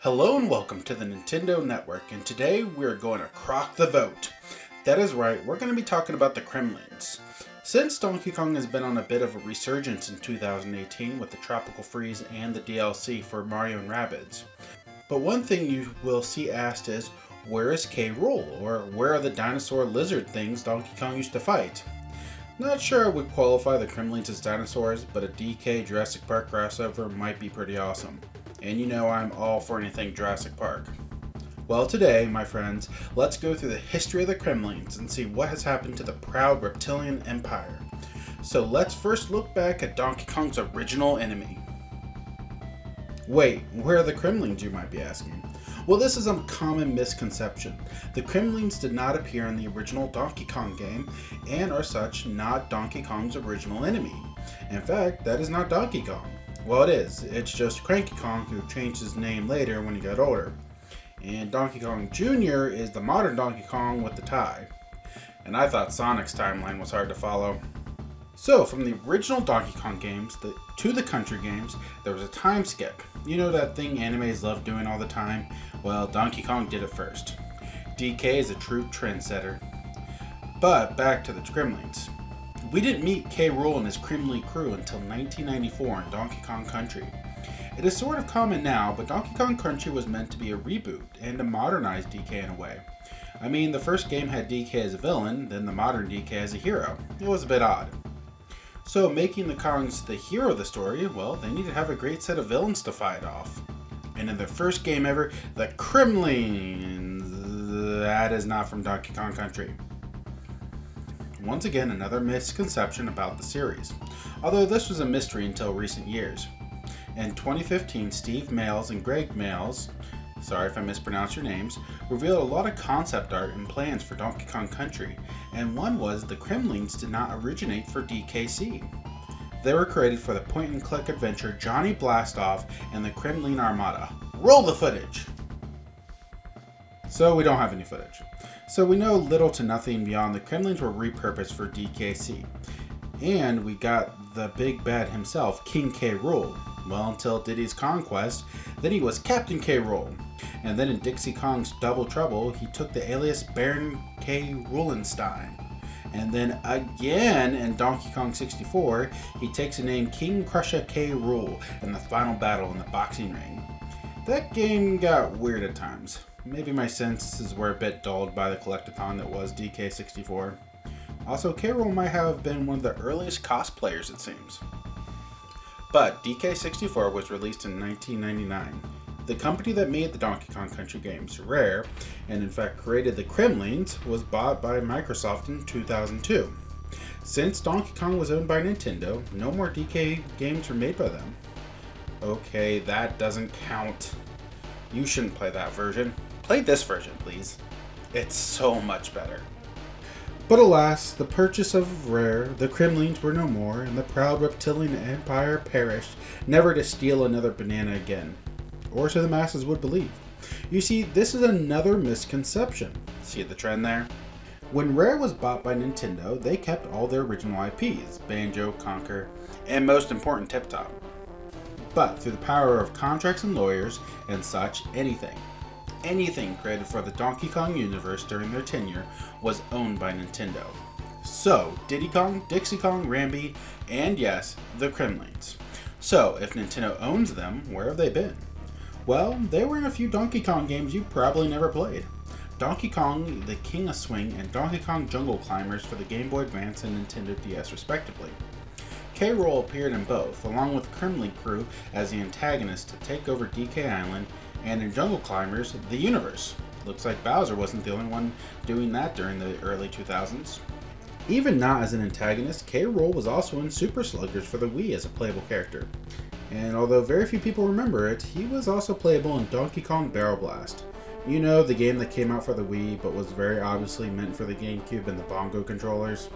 Hello and welcome to the Nintendo Network, and today we're going to crock the vote. That is right, we're going to be talking about the Kremlings. Since Donkey Kong has been on a bit of a resurgence in 2018 with the Tropical Freeze and the DLC for Mario & Rabbids. But one thing you will see asked is, where is K. Rool, or where are the dinosaur lizard things Donkey Kong used to fight? Not sure I would qualify the Kremlings as dinosaurs, but a DK Jurassic Park crossover might be pretty awesome. And you know I'm all for anything Jurassic Park. Well, today, my friends, let's go through the history of the Kremlings and see what has happened to the proud reptilian empire. So let's first look back at Donkey Kong's original enemy. Wait, where are the Kremlings, you might be asking? Well, this is a common misconception. The Kremlings did not appear in the original Donkey Kong game, and are such not Donkey Kong's original enemy. In fact, that is not Donkey Kong. Well, it is. It's just Cranky Kong, who changed his name later when he got older. And Donkey Kong Jr. is the modern Donkey Kong with the tie. And I thought Sonic's timeline was hard to follow. So, from the original Donkey Kong games to the country games, there was a time skip. You know that thing animes love doing all the time? Well, Donkey Kong did it first. DK is a true trendsetter. But back to the Kremlings. We didn't meet K. Rool and his Kremling Krew until 1994 in Donkey Kong Country. It is sort of common now, but Donkey Kong Country was meant to be a reboot and to modernize DK in a way. I mean, the first game had DK as a villain, then the modern DK as a hero. It was a bit odd. So making the Kongs the hero of the story, well, they need to have a great set of villains to fight off. And in their first game ever, the Kremlings, that is not from Donkey Kong Country. Once again, another misconception about the series, although this was a mystery until recent years. In 2015, Steve Mails and Greg Mails, sorry if I mispronounce your names, revealed a lot of concept art and plans for Donkey Kong Country, and one was the Kremlings did not originate for DKC. They were created for the point-and-click adventure Johnny Blastoff and the Kremling Armada. Roll the footage! So we don't have any footage. So we know little to nothing beyond the Kremlings were repurposed for DKC. And we got the big bad himself, King K. Rool. Well, until Diddy's Conquest, then he was Captain K. Rool. And then in Dixie Kong's Double Trouble, he took the alias Baron K. Roolenstein. And then again in Donkey Kong 64, he takes the name King Crusher K. Rool in the final battle in the boxing ring. That game got weird at times. Maybe my senses were a bit dulled by the collectathon that was DK64. Also, K. Rool might have been one of the earliest cosplayers, it seems. But DK64 was released in 1999. The company that made the Donkey Kong Country games, Rare, and in fact created the Kremlings, was bought by Microsoft in 2002. Since Donkey Kong was owned by Nintendo, no more DK games were made by them. Okay, that doesn't count. You shouldn't play that version. Play this version, please. It's so much better. But alas, the purchase of Rare, the Kremlings were no more, and the proud reptilian empire perished, never to steal another banana again. Or so the masses would believe. You see, this is another misconception. See the trend there? When Rare was bought by Nintendo, they kept all their original IPs, Banjo, Conker, and most important, Tip Top. But through the power of contracts and lawyers and such, anything created for the Donkey Kong universe during their tenure was owned by Nintendo. So, Diddy Kong, Dixie Kong, Rambi, and yes, the Kremlings. So, if Nintendo owns them, where have they been? Well, they were in a few Donkey Kong games you probably never played. Donkey Kong the King of Swing and Donkey Kong Jungle Climbers for the Game Boy Advance and Nintendo DS respectively. K. Rool appeared in both, along with Kremling Krew as the antagonist to take over DK Island, and in Jungle Climbers, the universe. Looks like Bowser wasn't the only one doing that during the early 2000s. Even not as an antagonist, K. Rool was also in Super Sluggers for the Wii as a playable character. And although very few people remember it, he was also playable in Donkey Kong Barrel Blast. You know, the game that came out for the Wii but was very obviously meant for the GameCube and the bongo controllers.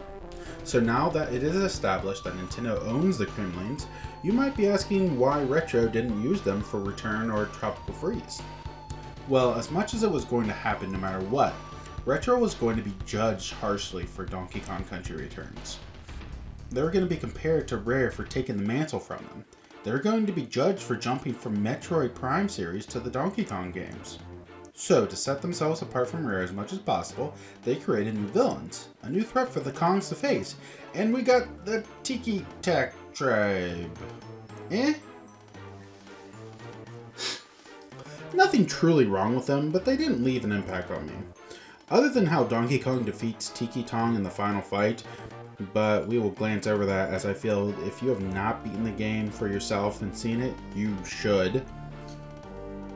So now that it is established that Nintendo owns the Kremlings, you might be asking why Retro didn't use them for Return or Tropical Freeze. Well, as much as it was going to happen no matter what, Retro was going to be judged harshly for Donkey Kong Country Returns. They were going to be compared to Rare for taking the mantle from them. they're going to be judged for jumping from Metroid Prime series to the Donkey Kong games. So, to set themselves apart from Rare as much as possible, they created new villains, a new threat for the Kongs to face, and we got the Tiki Tak tribe. Nothing truly wrong with them, but they didn't leave an impact on me. Other than how Donkey Kong defeats Tiki Tong in the final fight, but we will glance over that as I feel if you have not beaten the game for yourself and seen it, you should.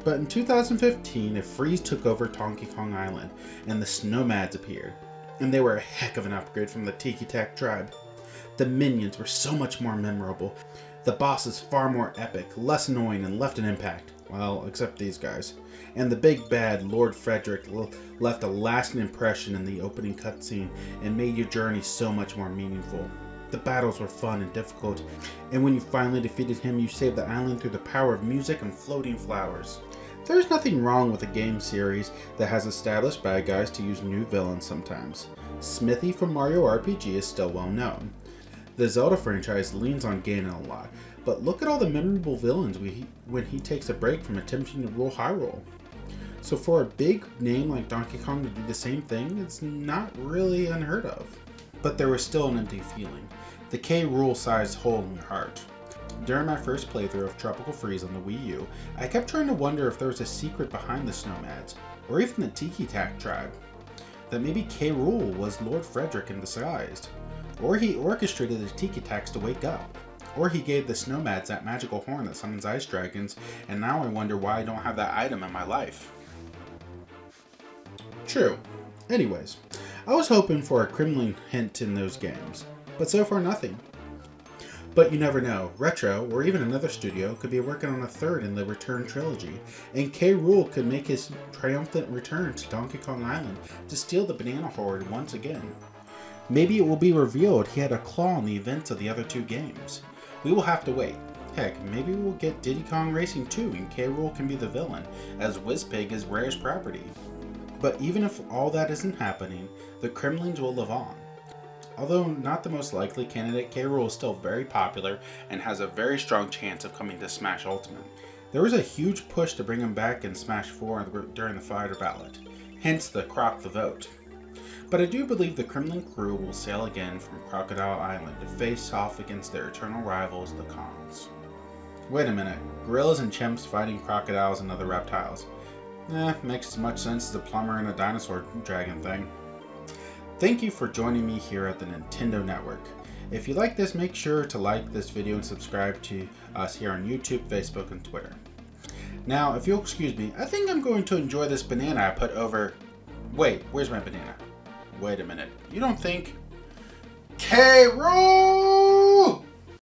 But in 2015, a freeze took over Donkey Kong Island, and the Snowmads appeared, and they were a heck of an upgrade from the Tiki Tak tribe. The minions were so much more memorable, the bosses far more epic, less annoying, and left an impact. Well, except these guys. And the big bad, Lord Frederick, left a lasting impression in the opening cutscene and made your journey so much more meaningful. The battles were fun and difficult, and when you finally defeated him, you saved the island through the power of music and floating flowers. There's nothing wrong with a game series that has established bad guys to use new villains sometimes. Smithy from Mario RPG is still well known. The Zelda franchise leans on Ganon a lot, but look at all the memorable villains when he takes a break from attempting to rule Hyrule. So for a big name like Donkey Kong to do the same thing, it's not really unheard of. But there was still an empty feeling, the K. Rool-sized hole in your heart. During my first playthrough of Tropical Freeze on the Wii U, I kept trying to wonder if there was a secret behind the Snowmads, or even the Tiki Tak tribe. That maybe K. Rool was Lord Frederick in disguise, or he orchestrated the Tiki Taks to wake up. Or he gave the Snowmads that magical horn that summons ice dragons, and now I wonder why I don't have that item in my life. True. Anyways, I was hoping for a Kremling hint in those games, but so far nothing. But you never know, Retro, or even another studio, could be working on a third in the Return trilogy, and K. Rool could make his triumphant return to Donkey Kong Island to steal the Banana Horde once again. Maybe it will be revealed he had a claw in the events of the other two games. We will have to wait. Heck, maybe we'll get Diddy Kong Racing 2 and K. Rool can be the villain, as Wizpig is Rare's property. But even if all that isn't happening, the Kremlings will live on. Although not the most likely candidate, K. Rool is still very popular and has a very strong chance of coming to Smash Ultimate. There was a huge push to bring him back in Smash 4 during the fighter ballot, hence the Croc the Vote. But I do believe the Kremling Krew will sail again from Crocodile Island to face off against their eternal rivals, the Kongs. Wait a minute, gorillas and chimps fighting crocodiles and other reptiles. Makes as much sense as a plumber and a dinosaur dragon thing. Thank you for joining me here at the Nintendo Network. If you like this, make sure to like this video and subscribe to us here on YouTube, Facebook, and Twitter. Now, if you'll excuse me, I think I'm going to enjoy this banana I put over... Wait, where's my banana? Wait a minute. You don't think... K. Rool!